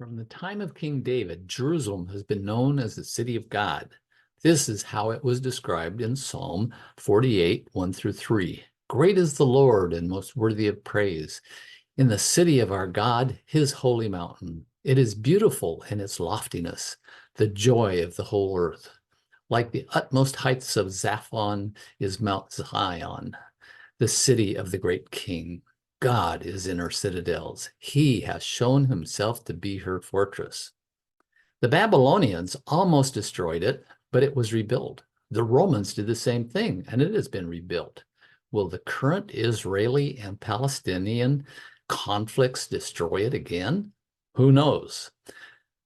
From the time of King David, Jerusalem has been known as the city of God. This is how it was described in Psalm 48, 1 through 3. Great is the Lord and most worthy of praise. In the city of our God, his holy mountain. It is beautiful in its loftiness, the joy of the whole earth. Like the utmost heights of Zaphon is Mount Zion, the city of the great king. God is in her citadels. He has shown himself to be her fortress. The Babylonians almost destroyed it, but it was rebuilt. The Romans did the same thing, and it has been rebuilt. Will the current Israeli and Palestinian conflicts destroy it again? Who knows?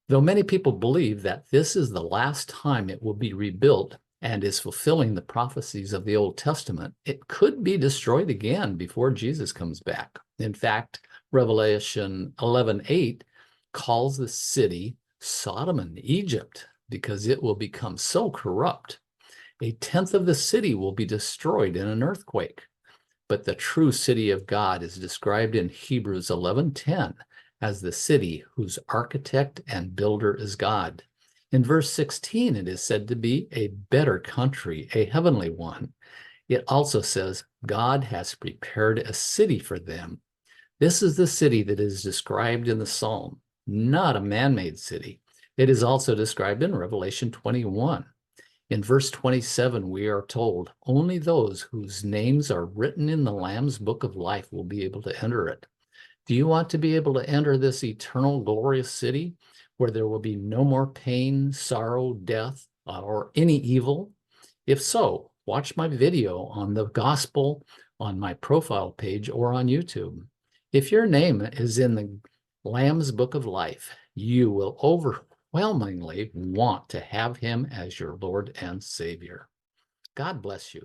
Though many people believe that this is the last time it will be rebuilt and is fulfilling the prophecies of the Old Testament, it could be destroyed again before Jesus comes back. In fact, Revelation 11:8 calls the city Sodom and Egypt because it will become so corrupt. A tenth of the city will be destroyed in an earthquake. But the true city of God is described in Hebrews 11:10 as the city whose architect and builder is God. In verse 16, it is said to be a better country, a heavenly one. It also says, God has prepared a city for them. This is the city that is described in the Psalm, not a man-made city. It is also described in Revelation 21. In verse 27, we are told, only those whose names are written in the Lamb's book of life will be able to enter it. Do you want to be able to enter this eternal, glorious city where there will be no more pain, sorrow, death, or any evil? If so, watch my video on the gospel on my profile page or on YouTube. If your name is in the Lamb's book of life, you will overwhelmingly want to have him as your Lord and Savior. God bless you.